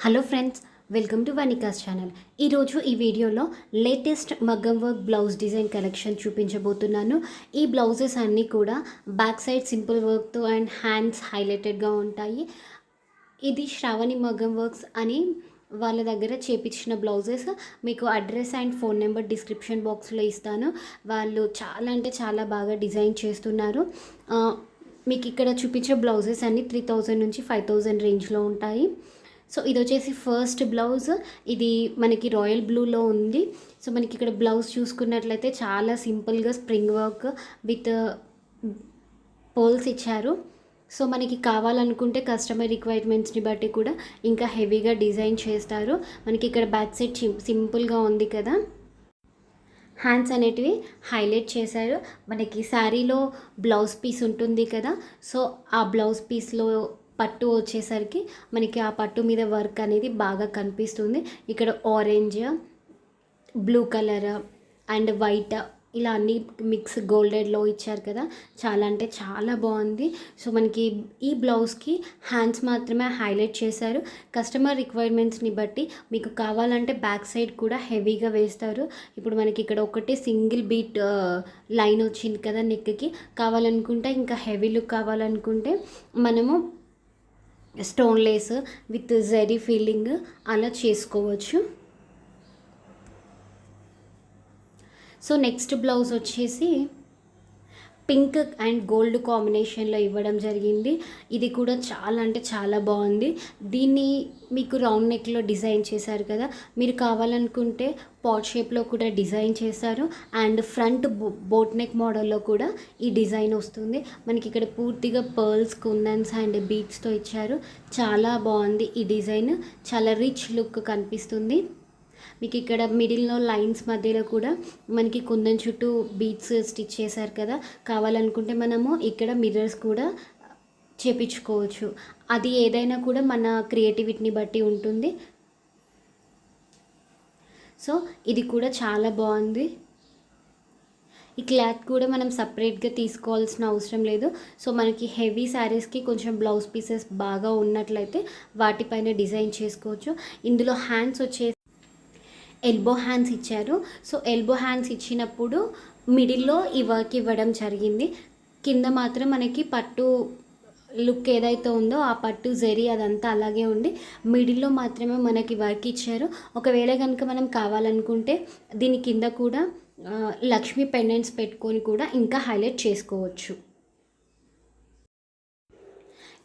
Hello friends, welcome to వనికాస్ channel. ఈరోజు ఈ వీడియోలో లేటెస్ట్ మగ్గం వర్క్ బ్లౌజ్ డిజైన్ కలెక్షన్ చూపించబోతున్నాను. ఈ బ్లౌజెస్ అన్నీ కూడా బ్యాక్ సైడ్ సింపుల్ వర్క్తో అండ్ హ్యాండ్స్ హైలైటెడ్గా ఉంటాయి. ఇది శ్రావణి మగ్గం వర్క్స్ అని వాళ్ళ దగ్గర చేపించిన బ్లౌజెస్. మీకు address and phone number description బాక్స్లో ఇస్తాను. వాళ్ళు చాలా అంటే చాలా బాగా డిజైన్ చేస్తున్నారు. మీకు ఇక్కడ చూపించే బ్లౌజెస్ అన్నీ 3000 నుంచి 5000 రేంజ్లో ఉంటాయి. సో ఇది వచ్చేసి ఫస్ట్ బ్లౌజ్. ఇది మనకి రాయల్ బ్లూలో ఉంది. సో మనకి ఇక్కడ బ్లౌజ్ చూసుకున్నట్లయితే చాలా సింపుల్గా స్ప్రింగ్ వర్క్ విత్ పోల్స్ ఇచ్చారు. సో మనకి కావాలనుకుంటే కస్టమర్ రిక్వైర్మెంట్స్ని బట్టి కూడా ఇంకా హెవీగా డిజైన్ చేస్తారు. మనకి ఇక్కడ బ్యాక్ సైడ్ సింపుల్గా ఉంది కదా, హ్యాండ్స్ అనేటివి హైలైట్ చేశారు. మనకి శారీలో బ్లౌజ్ పీస్ ఉంటుంది కదా, సో ఆ బ్లౌజ్ పీస్లో పట్టు వచ్చేసరికి మనకి ఆ పట్టు మీద వర్క్ అనేది బాగా కనిపిస్తుంది. ఇక్కడ orange, blue colour and white ఇలా అన్ని మిక్స్ గోల్డెడ్లో ఇచ్చారు కదా, చాలా అంటే చాలా బాగుంది. సో మనకి ఈ బ్లౌజ్కి హ్యాండ్స్ మాత్రమే హైలైట్ చేశారు. కస్టమర్ రిక్వైర్మెంట్స్ని బట్టి మీకు కావాలంటే బ్యాక్ సైడ్ కూడా హెవీగా వేస్తారు. ఇప్పుడు మనకి ఇక్కడ ఒకటి సింగిల్ బీట్ లైన్ వచ్చింది కదా నెక్కి, కావాలనుకుంటే ఇంకా హెవీ లుక్ కావాలనుకుంటే మనము stone Lay's with zari feeling అలా చేసుకోవచ్చు. సో నెక్స్ట్ బ్లౌజ్ వచ్చేసి పింక్ అండ్ గోల్డ్ కాంబినేషన్లో ఇవ్వడం జరిగింది. ఇది కూడా చాలా అంటే చాలా బాగుంది. దీన్ని మీకు రౌండ్ నెక్లో డిజైన్ చేశారు కదా, మీరు కావాలనుకుంటే పాట్ షేప్లో కూడా డిజైన్ చేశారు. అండ్ ఫ్రంట్ బోట్ నెక్ మోడల్లో కూడా ఈ డిజైన్ వస్తుంది. మనకి ఇక్కడ పూర్తిగా పర్ల్స్, కుందన్స్ అండ్ బీట్స్తో ఇచ్చారు. చాలా బాగుంది ఈ డిజైన్, చాలా రిచ్ లుక్ కనిపిస్తుంది. మీకు ఇక్కడ మిడిల్లో లైన్స్ మధ్యలో కూడా మనకి కుందన్ చుట్టూ బీట్స్ స్టిచ్ చేశారు కదా, కావాలనుకుంటే మనము ఇక్కడ మిర్రర్స్ కూడా చేపించుకోవచ్చు. అది ఏదైనా కూడా మన క్రియేటివిటీని బట్టి ఉంటుంది. సో ఇది కూడా చాలా బాగుంది. ఈ క్లాత్ కూడా మనం సపరేట్గా తీసుకోవాల్సిన అవసరం లేదు. సో మనకి హెవీ శారీస్కి కొంచెం బ్లౌజ్ పీసెస్ బాగా ఉన్నట్లయితే వాటిపైన డిజైన్ చేసుకోవచ్చు. ఇందులో హ్యాండ్స్ వచ్చే ఎల్బో హ్యాండ్స్ ఇచ్చారు. సో ఎల్బో హ్యాండ్స్ ఇచ్చినప్పుడు మిడిల్లో ఈ వర్క్ ఇవ్వడం జరిగింది. కింద మాత్రం మనకి పట్టు లుక్ ఏదైతే ఉందో ఆ పట్టు జరీ అదంతా అలాగే ఉండి మిడిల్లో మాత్రమే మనకి వర్క్ ఇచ్చారు. ఒకవేళ కనుక మనం కావాలనుకుంటే దీని కింద కూడా లక్ష్మీ పెండెంట్స్ పెట్టుకొని కూడా ఇంకా హైలైట్ చేసుకోవచ్చు.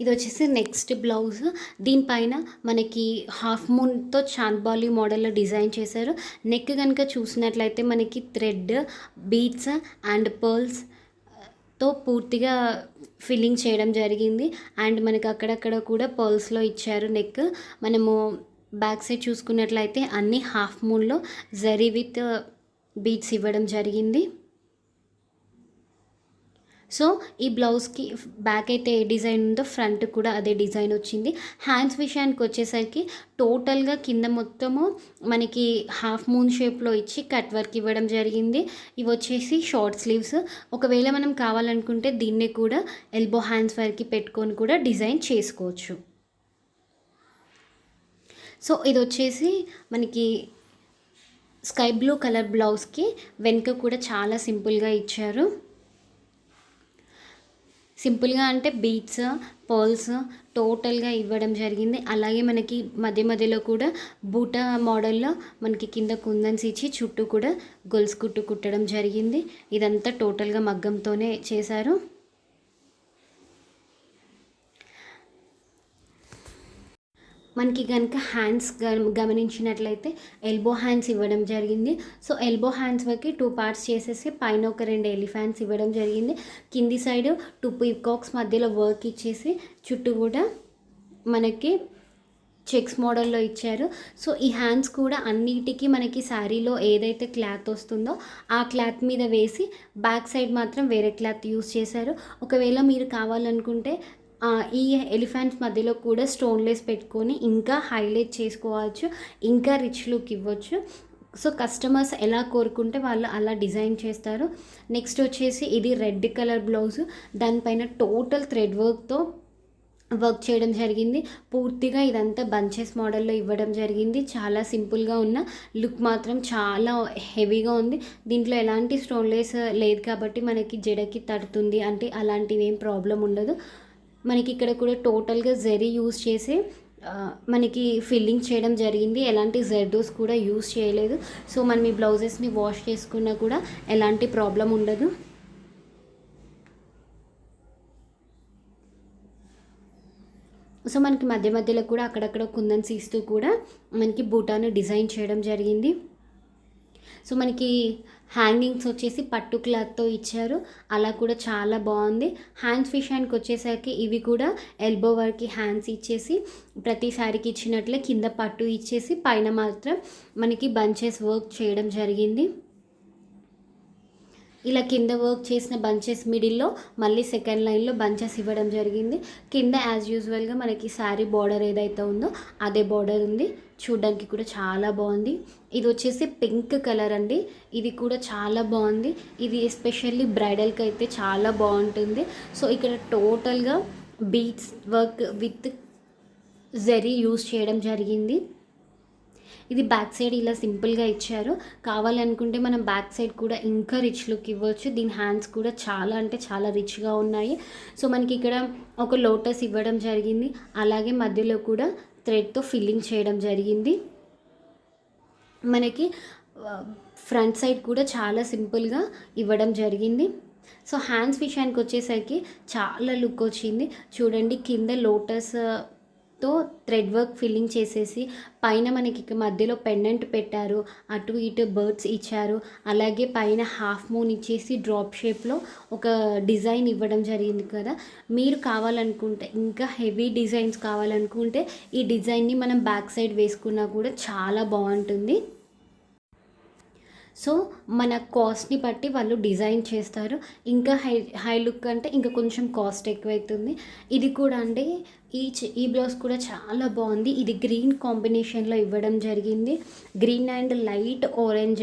ఇది వచ్చేసి నెక్స్ట్ బ్లౌజ్. దీనిపైన మనకి హాఫ్ మూన్తో చాంద్బాలి మోడల్లో డిజైన్ చేశారు. నెక్ కనుక చూసినట్లయితే మనకి థ్రెడ్, బీడ్స్ అండ్ పర్ల్స్తో పూర్తిగా ఫిల్లింగ్ చేయడం జరిగింది. అండ్ మనకి అక్కడక్కడ కూడా పర్ల్స్లో ఇచ్చారు నెక్. మనము బ్యాక్ సైడ్ చూసుకున్నట్లయితే అన్ని హాఫ్ మూన్లో జరీ విత్ బీడ్స్ ఇవ్వడం జరిగింది. సో ఈ బ్లౌజ్కి బ్యాక్ అయితే ఏ డిజైన్ ఉందో ఫ్రంట్ కూడా అదే డిజైన్ వచ్చింది. హ్యాండ్స్ విషయానికి వచ్చేసరికి టోటల్గా కింద మొత్తము మనకి హాఫ్ మూన్ షేప్లో ఇచ్చి కట్ వర్క్ ఇవ్వడం జరిగింది. ఇవి వచ్చేసి షార్ట్ స్లీవ్స్. ఒకవేళ మనం కావాలనుకుంటే దీన్ని కూడా ఎల్బో హ్యాండ్స్ వరకు పెట్టుకొని కూడా డిజైన్ చేసుకోవచ్చు. సో ఇది వచ్చేసి మనకి స్కై బ్లూ కలర్ బ్లౌజ్కి వెనుక కూడా చాలా సింపుల్గా ఇచ్చారు. సింపుల్గా అంటే బీట్స్, పర్ల్స్ టోటల్గా ఇవ్వడం జరిగింది. అలాగే మనకి మధ్య మధ్యలో కూడా బూటా మోడల్లో మనకి కింద కుందన్స్ ఇచ్చి చుట్టూ కూడా గొలుసు కుట్టు కుట్టడం జరిగింది. ఇదంతా టోటల్గా మగ్గంతోనే చేశారు. మనకి కనుక హ్యాండ్స్ గమనించినట్లయితే ఎల్బో హ్యాండ్స్ ఇవ్వడం జరిగింది. సో ఎల్బో హ్యాండ్స్ వరకు 2 పార్ట్స్ చేసేసి పైన ఒక 2 ఎలిఫెంట్స్ ఇవ్వడం జరిగింది. కింది సైడ్ 2 పీకాక్స్ మధ్యలో వర్క్ ఇచ్చేసి చుట్టూ కూడా మనకి చెక్స్ మోడల్లో ఇచ్చారు. సో ఈ హ్యాండ్స్ కూడా అన్నిటికీ మనకి శారీలో ఏదైతే క్లాత్ వస్తుందో ఆ క్లాత్ మీద వేసి బ్యాక్ సైడ్ మాత్రం వేరే క్లాత్ యూస్ చేశారు. ఒకవేళ మీరు కావాలనుకుంటే ఈ ఎలిఫెంట్స్ మధ్యలో కూడా స్టోన్ లేస్ పెట్టుకొని ఇంకా హైలైట్ చేసుకోవచ్చు, ఇంకా రిచ్ లుక్ ఇవ్వచ్చు. సో కస్టమర్స్ ఎలా కోరుకుంటే వాళ్ళు అలా డిజైన్ చేస్తారు. నెక్స్ట్ వచ్చేసి ఇది రెడ్ కలర్ బ్లౌజ్. దానిపైన టోటల్ థ్రెడ్ వర్క్తో వర్క్ చేయడం జరిగింది. పూర్తిగా ఇదంతా బంచెస్ మోడల్లో ఇవ్వడం జరిగింది. చాలా సింపుల్గా ఉన్న లుక్ మాత్రం చాలా హెవీగా ఉంది. దీంట్లో ఎలాంటి స్టోన్లెస్ లేదు కాబట్టి మనకి జడకి తడుతుంది అంటే అలాంటివి ఏం ప్రాబ్లం ఉండదు. మనకి ఇక్కడ కూడా టోటల్గా జెరీ యూస్ చేసి మనకి ఫిల్లింగ్ చేయడం జరిగింది. ఎలాంటి జెర్దోస్ కూడా యూస్ చేయలేదు. సో మనం ఈ బ్లౌజెస్ని వాష్ చేసుకున్నా కూడా ఎలాంటి ప్రాబ్లం ఉండదు. సో మనకి మధ్య మధ్యలో కూడా అక్కడక్కడ కుందన్స్ ఇస్తూ కూడా మనకి బూటాను డిజైన్ చేయడం జరిగింది. సో మనకి హ్యాంగింగ్స్ వచ్చేసి పట్టు క్లాత్తో ఇచ్చారు, అలా కూడా చాలా బాగుంది. హ్యాండ్స్ విషయానికి వచ్చేసరికి ఇవి కూడా ఎల్బో వరకు హ్యాండ్స్ ఇచ్చేసి ప్రతి శారీకి ఇచ్చినట్లే కింద పట్టు ఇచ్చేసి పైన మాత్రం మనకి బంచెస్ వర్క్ చేయడం జరిగింది. ఇలా కింద వర్క్ చేసిన బంచెస్ మిడిల్లో మళ్ళీ సెకండ్ లైన్లో బంచెస్ ఇవ్వడం జరిగింది. కింద యాజ్ యూజువల్గా మనకి శారీ బార్డర్ ఏదైతే ఉందో అదే బార్డర్ ఉంది. చూడడానికి కూడా చాలా బాగుంది. ఇది వచ్చేసి పింక్ కలర్ అండి. ఇది కూడా చాలా బాగుంది. ఇది ఎస్పెషల్లీ బ్రైడల్కి అయితే చాలా బాగుంటుంది. సో ఇక్కడ టోటల్గా beads work with zari use చేయడం జరిగింది. ఇది బ్యాక్ సైడ్ ఇలా సింపుల్గా ఇచ్చారు. కావాలనుకుంటే మనం బ్యాక్ సైడ్ కూడా ఇంకా రిచ్ లుక్ ఇవ్వచ్చు. దీని హ్యాండ్స్ కూడా చాలా అంటే చాలా రిచ్గా ఉన్నాయి. సో మనకి ఇక్కడ ఒక లోటస్ ఇవ్వడం జరిగింది, అలాగే మధ్యలో కూడా థ్రెడ్తో ఫిల్లింగ్ చేయడం జరిగింది. మనకి ఫ్రంట్ సైడ్ కూడా చాలా సింపుల్గా ఇవ్వడం జరిగింది. సో హ్యాండ్స్ విషయానికి వచ్చేసరికి చాలా లుక్ వచ్చింది. చూడండి, కింద లోటస్తో థ్రెడ్ వర్క్ ఫిల్లింగ్ చేసేసి పైన మనకి మధ్యలో పెండెంట్ పెట్టారు, అటు ఇటు బర్డ్స్ ఇచ్చారు, అలాగే పైన హాఫ్ మూన్ ఇచ్చేసి డ్రాప్ షేప్లో ఒక డిజైన్ ఇవ్వడం జరిగింది కదా. మీరు కావాలనుకుంటే ఇంకా హెవీ డిజైన్స్ కావాలనుకుంటే ఈ డిజైన్ని మనం బ్యాక్ సైడ్ వేసుకున్నా కూడా చాలా బాగుంటుంది. సో మన కాస్ట్ని బట్టి వాళ్ళు డిజైన్ చేస్తారు. ఇంకా హై లుక్ అంటే ఇంకా కొంచెం కాస్ట్ ఎక్కువైతుంది. ఇది కూడా అంటే ఈ బ్లౌజ్ కూడా చాలా బాగుంది. ఇది గ్రీన్ కాంబినేషన్లో ఇవ్వడం జరిగింది. గ్రీన్ అండ్ లైట్ ఆరెంజ్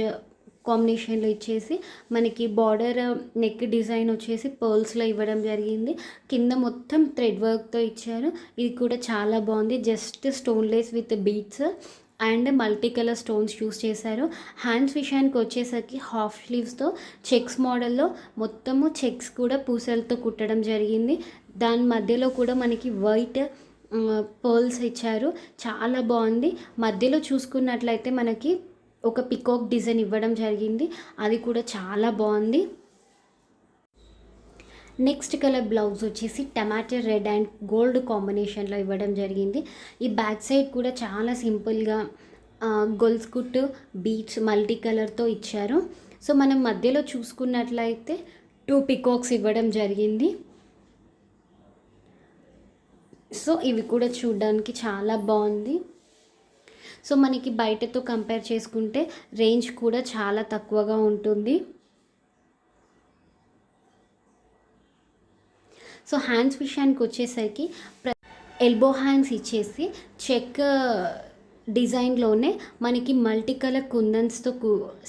కాంబినేషన్లో ఇచ్చేసి మనకి బార్డర్ నెక్ డిజైన్ వచ్చేసి పర్ల్స్లో ఇవ్వడం జరిగింది. కింద మొత్తం థ్రెడ్ వర్క్తో ఇచ్చారు. ఇది కూడా చాలా బాగుంది. Just stoneless with beads and multi colour stones use చేశారు. హ్యాండ్స్ విషయానికి వచ్చేసరికి హాఫ్ స్లీవ్స్తో చెక్స్ మోడల్లో మొత్తము చెక్స్ కూడా పూసలతో కుట్టడం జరిగింది. దాని మధ్యలో కూడా మనకి వైట్ పర్ల్స్ ఇచ్చారు. చాలా బాగుంది. మధ్యలో చూసుకున్నట్లయితే మనకి ఒక పికాక్ డిజైన్ ఇవ్వడం జరిగింది, అది కూడా చాలా బాగుంది. నెక్స్ట్ కలర్ బ్లౌజ్ వచ్చేసి టమాటో రెడ్ అండ్ గోల్డ్ కాంబినేషన్లో ఇవ్వడం జరిగింది. ఈ బ్యాక్ సైడ్ కూడా చాలా సింపుల్గా గొల్స్ కుట్టు బీట్స్ మల్టీ కలర్తో ఇచ్చారు. సో మనం మధ్యలో చూసుకున్నట్లయితే 2 పికాక్స్ ఇవ్వడం జరిగింది. సో ఇవి కూడా చూడడానికి చాలా బాగుంది. సో మనకి బయటతో కంపేర్ చేసుకుంటే రేంజ్ కూడా చాలా తక్కువగా ఉంటుంది. సో హ్యాండ్స్ విషయానికి వచ్చేసరికి ఎల్బో హ్యాండ్స్ ఇచ్చేసి చెక్ డిజైన్లోనే మనకి మల్టీ కలర్ కుందన్స్తో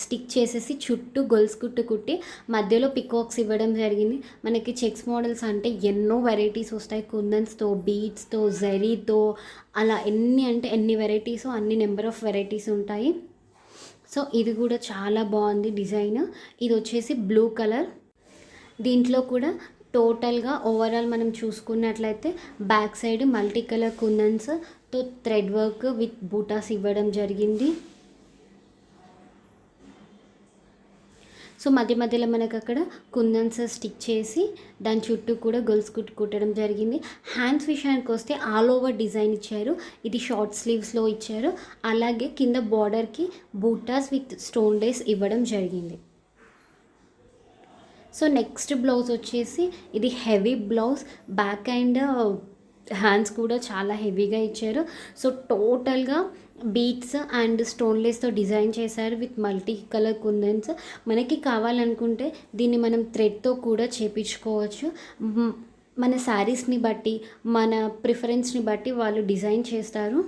స్టిక్ చేసేసి చుట్టూ గొల్స్ కుట్టు కుట్టి మధ్యలో పికాక్స్ ఇవ్వడం జరిగింది. మనకి చెక్స్ మోడల్స్ అంటే ఎన్నో వెరైటీస్ వస్తాయి. కుందన్స్తో, బీడ్స్తో, జరీతో, అలా ఎన్ని వెరైటీస్, అన్ని నెంబర్ ఆఫ్ వెరైటీస్ ఉంటాయి. సో ఇది కూడా చాలా బాగుంది డిజైన్. ఇది వచ్చేసి బ్లూ కలర్. దీంట్లో కూడా టోటల్గా ఓవరాల్ మనం చూసుకున్నట్లయితే బ్యాక్ సైడ్ మల్టీ కలర్ కుందన్స్తో థ్రెడ్ వర్క్ విత్ బూటాస్ ఇవ్వడం జరిగింది. సో మధ్య మధ్యలో మనకు అక్కడ కుందన్స్ స్టిక్ చేసి దాని చుట్టూ కూడా గొలుసు కుట్టడం జరిగింది. హ్యాండ్స్ విషయానికి వస్తే ఆల్ ఓవర్ డిజైన్ ఇచ్చారు. ఇది షార్ట్ స్లీవ్స్లో ఇచ్చారు. అలాగే కింద బార్డర్కి బూటాస్ విత్ స్టోన్ లేస్ ఇవ్వడం జరిగింది. సో నెక్స్ట్ బ్లౌజ్ వచ్చేసి ఇది heavy blouse. Back and hands కూడా చాలా హెవీగా ఇచ్చారు. సో టోటల్గా బీట్స్ అండ్ స్టోన్లెస్తో డిజైన్ చేశారు విత్ మల్టీ కలర్ కుందన్స్. మనకి కావాలనుకుంటే దీన్ని మనం థ్రెడ్తో కూడా చేపించుకోవచ్చు. మన శారీస్ని బట్టి, మన ప్రిఫరెన్స్ని బట్టి వాళ్ళు డిజైన్ చేస్తారు.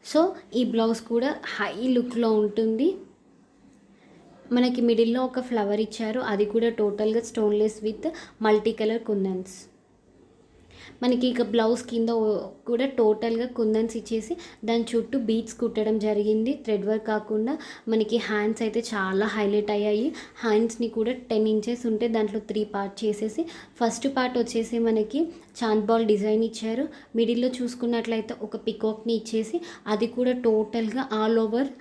సో ఈ బ్లౌజ్ కూడా హై లుక్లో ఉంటుంది. మనకి మిడిల్లో ఒక ఫ్లవర్ ఇచ్చారు, అది కూడా టోటల్గా స్టోన్లెస్ విత్ మల్టీ కలర్ కుందన్స్. మనకి ఇక బ్లౌజ్ కింద కూడా టోటల్గా కుందన్స్ ఇచ్చేసి దాని చుట్టూ బీడ్స్ కుట్టడం జరిగింది. థ్రెడ్ వర్క్ కాకుండా మనకి హ్యాండ్స్ అయితే చాలా హైలైట్ అయ్యాయి. హ్యాండ్స్ని కూడా 10 ఇంచెస్ ఉంటే దాంట్లో 3 పార్ట్ చేసేసి ఫస్ట్ పార్ట్ వచ్చేసి మనకి చాంద్ బాల్ డిజైన్ ఇచ్చారు. మిడిల్లో చూసుకున్నట్లయితే ఒక పికాక్ని ఇచ్చేసి అది కూడా టోటల్గా ఆల్ ఓవర్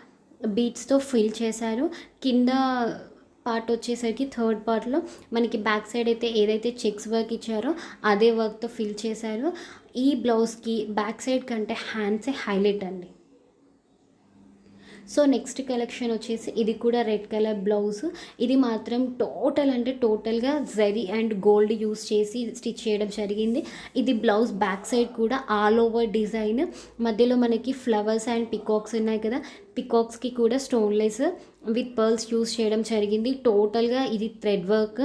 బీడ్స్తో ఫిల్ చేశారు. కింద పార్ట్ వచ్చేసరికి థర్డ్ పార్ట్లో మనకి బ్యాక్ సైడ్ అయితే ఏదైతే చెక్స్ వర్క్ ఇచ్చారో అదే వర్క్తో ఫిల్ చేశారు. ఈ బ్లౌజ్కి బ్యాక్ సైడ్ కంటే హ్యాండ్సే హైలైట్ అండి. సో నెక్స్ట్ కలెక్షన్ వచ్చేసి ఇది కూడా రెడ్ కలర్ బ్లౌజ్. ఇది మాత్రం టోటల్గా జరీ అండ్ గోల్డ్ యూస్ చేసి స్టిచ్ చేయడం జరిగింది. ఇది బ్లౌజ్ బ్యాక్ సైడ్ కూడా ఆల్ ఓవర్ డిజైన్, మధ్యలో మనకి ఫ్లవర్స్ అండ్ పికాక్స్ ఉన్నాయి కదా, పికాక్స్కి కూడా స్టోన్లెస్ విత్ పర్ల్స్ యూస్ చేయడం జరిగింది. టోటల్గా ఇది థ్రెడ్ వర్క్.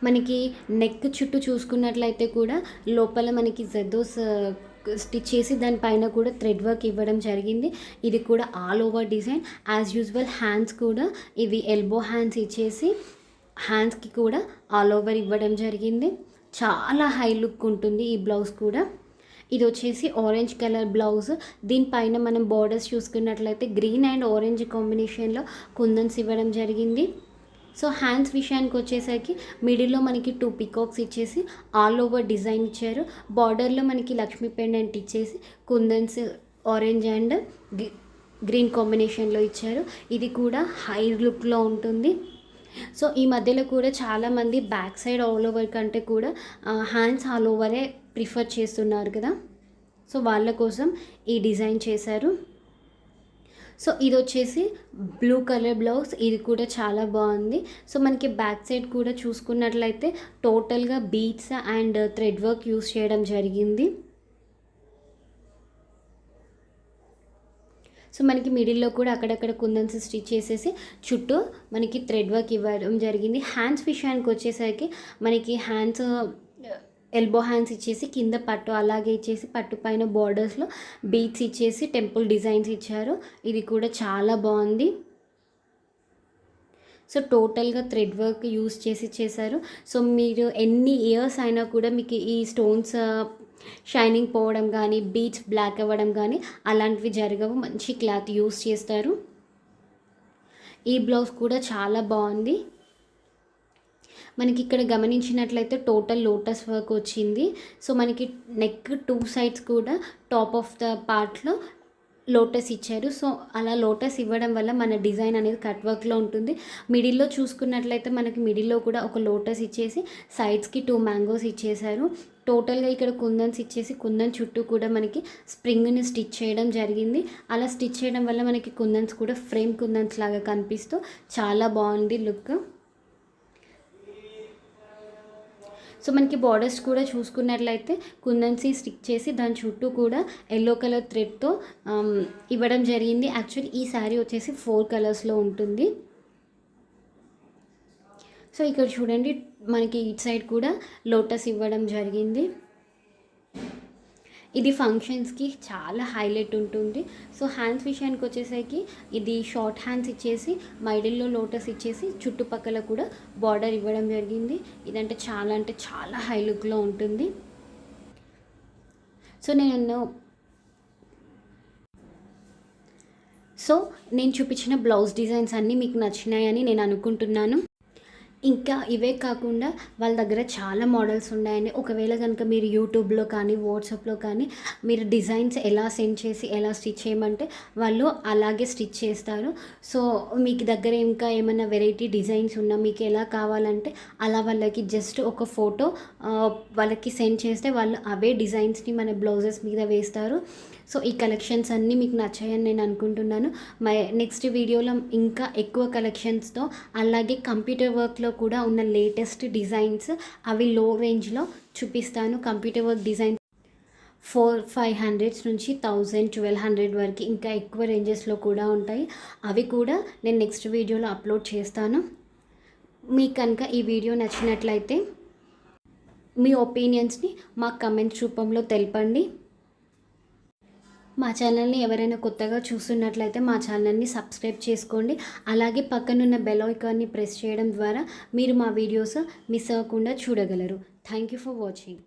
మనకి నెక్ చుట్టూ చూసుకున్నట్లయితే కూడా లోపల మనకి జెద్దోస్ స్టిచ్ చేసి దానిపైన కూడా థ్రెడ్ వర్క్ ఇవ్వడం జరిగింది. ఇది కూడా all over design. As usual hands కూడా ఇవి ఎల్బో హ్యాండ్స్ ఇచ్చేసి హ్యాండ్స్కి కూడా ఆల్ ఓవర్ ఇవ్వడం జరిగింది. చాలా హై లుక్ ఉంటుంది ఈ బ్లౌజ్ కూడా. ఇది వచ్చేసి ఆరెంజ్ కలర్ బ్లౌజ్. దీనిపైన మనం బార్డర్స్ చూసుకున్నట్లయితే గ్రీన్ అండ్ ఆరెంజ్ కాంబినేషన్లో కుందన్స్ ఇవ్వడం జరిగింది. సో హ్యాండ్స్ విషయానికి వచ్చేసరికి మిడిల్లో మనకి 2 పికాక్స్ ఇచ్చేసి ఆల్ ఓవర్ డిజైన్ ఇచ్చారు. బార్డర్లో మనకి లక్ష్మీ పెండెంట్ ఇచ్చేసి కుందన్స్ ఆరెంజ్ అండ్ గ్రీన్ కాంబినేషన్లో ఇచ్చారు. ఇది కూడా హై లుక్లో ఉంటుంది. సో ఈ మధ్యలో కూడా చాలామంది బ్యాక్ సైడ్ ఆల్ ఓవర్ కంటే కూడా హ్యాండ్స్ ఆల్ ఓవరే ప్రిఫర్ చేస్తున్నారు కదా, సో వాళ్ళ కోసం ఈ డిజైన్ చేశారు. సో ఇది వచ్చేసి బ్లూ కలర్ బ్లౌజ్. ఇది కూడా చాలా బాగుంది. సో మనకి బ్యాక్ సైడ్ కూడా చూసుకున్నట్లయితే టోటల్గా beads and thread work use చేయడం జరిగింది. సో మనకి మిడిల్లో కూడా అక్కడక్కడ కుందన్స్ స్టిచ్ చేసేసి చుట్టూ మనకి థ్రెడ్ వర్క్ ఇవ్వడం జరిగింది. హ్యాండ్స్ విషయానికి వచ్చేసరికి మనకి హ్యాండ్స్ ఎల్బో హ్యాండ్స్ ఇచ్చేసి కింద పట్టు అలాగే ఇచ్చేసి పట్టు పైన బార్డర్స్లో బీడ్స్ ఇచ్చేసి టెంపుల్ డిజైన్స్ ఇచ్చారు. ఇది కూడా చాలా బాగుంది. సో టోటల్గా థ్రెడ్ వర్క్ యూస్ చేసి చేశారు. సో మీరు ఎన్ని ఇయర్స్ అయినా కూడా మీకు ఈ స్టోన్స్ షైనింగ్ పోవడం కానీ బీడ్స్ బ్లాక్ అవ్వడం కానీ అలాంటివి జరగవు. మంచి క్లాత్ యూస్ చేస్తారు. ఈ బ్లౌజ్ కూడా చాలా బాగుంది. మనకి ఇక్కడ గమనించినట్లయితే టోటల్ లోటస్ వర్క్ వచ్చింది. సో మనకి నెక్ 2 సైడ్స్ కూడా టాప్ ఆఫ్ ద పార్ట్లో లోటస్ ఇచ్చారు. సో అలా లోటస్ ఇవ్వడం వల్ల మన డిజైన్ అనేది కట్ వర్క్లో ఉంటుంది. మిడిల్లో చూసుకున్నట్లయితే మనకి మిడిల్లో కూడా ఒక లోటస్ ఇచ్చేసి సైడ్స్కి 2 మ్యాంగోస్ ఇచ్చేసారు. టోటల్గా ఇక్కడ కుందన్స్ ఇచ్చేసి కుందన్ చుట్టూ కూడా మనకి స్ప్రింగ్ని స్టిచ్ చేయడం జరిగింది. అలా స్టిచ్ చేయడం వల్ల మనకి కుందన్స్ కూడా ఫ్రేమ్ కుందన్స్ లాగా కనిపిస్తూ చాలా బాగుంది లుక్. సో మనకి బార్డర్స్ కూడా చూసుకున్నట్లయితే కుందన్సి స్టిక్ చేసి దాని చుట్టూ కూడా ఎల్లో కలర్ థ్రెడ్తో ఇవ్వడం జరిగింది. యాక్చువల్లీ ఈ శారీ వచ్చేసి 4 కలర్స్లో ఉంటుంది. సో ఇక్కడ చూడండి మనకి ఇటు సైడ్ కూడా లోటస్ ఇవ్వడం జరిగింది. ఇది ఫంక్షన్స్కి చాలా హైలైట్ ఉంటుంది. సో హ్యాండ్స్ విషయానికి వచ్చేసరికి ఇది షార్ట్ హ్యాండ్స్ ఇచ్చేసి మైడిల్లో లోటస్ ఇచ్చేసి చుట్టుపక్కల కూడా బార్డర్ ఇవ్వడం జరిగింది. ఇదంటే చాలా హై లుక్లో ఉంటుంది. సో నేను చూపించిన బ్లౌజ్ డిజైన్స్ అన్నీ మీకు నచ్చినాయని నేను అనుకుంటున్నాను. ఇంకా ఇవే కాకుండా వాళ్ళ దగ్గర చాలా మోడల్స్ ఉన్నాయండి. ఒకవేళ కనుక మీరు యూట్యూబ్లో కానీ వాట్సాప్లో కానీ మీరు డిజైన్స్ ఎలా సెండ్ చేసి ఎలా స్టిచ్ చేయమంటే వాళ్ళు అలాగే స్టిచ్ చేస్తారు. సో మీకు దగ్గర ఇంకా ఏమైనా వెరైటీ డిజైన్స్ ఉన్నా మీకు ఎలా కావాలంటే అలా వాళ్ళకి జస్ట్ ఒక ఫోటో వాళ్ళకి సెండ్ చేస్తే వాళ్ళు అవే డిజైన్స్ని మన బ్లౌజెస్ మీద వేస్తారు. సో ఈ కలెక్షన్స్ అన్నీ మీకు నచ్చాయని నేను అనుకుంటున్నాను. నెక్స్ట్ వీడియోలో ఇంకా ఎక్కువ కలెక్షన్స్తో అలాగే కంప్యూటర్ వర్క్లో కూడా ఉన్న లేటెస్ట్ డిజైన్స్ అవి లో రేంజ్లో చూపిస్తాను. కంప్యూటర్ వర్క్ డిజైన్ 400-500 నుంచి 1000-1200 వరకు ఇంకా ఎక్కువ రేంజెస్లో కూడా ఉంటాయి. అవి కూడా నేను నెక్స్ట్ వీడియోలో అప్లోడ్ చేస్తాను. మీకు కనుక ఈ వీడియో నచ్చినట్లయితే మీ ఒపీనియన్స్ని మా కమెంట్స్ రూపంలో తెలపండి. మా ఛానల్ని ఎవరైనా కొత్తగా చూస్తున్నట్లయితే మా ఛానల్ని సబ్స్క్రైబ్ చేసుకోండి. అలాగే పక్కనున్న బెల్ ఐకాన్ని ప్రెస్ చేయడం ద్వారా మీరు మా వీడియోస్ మిస్ అవ్వకుండా చూడగలరు. Thank you for watching.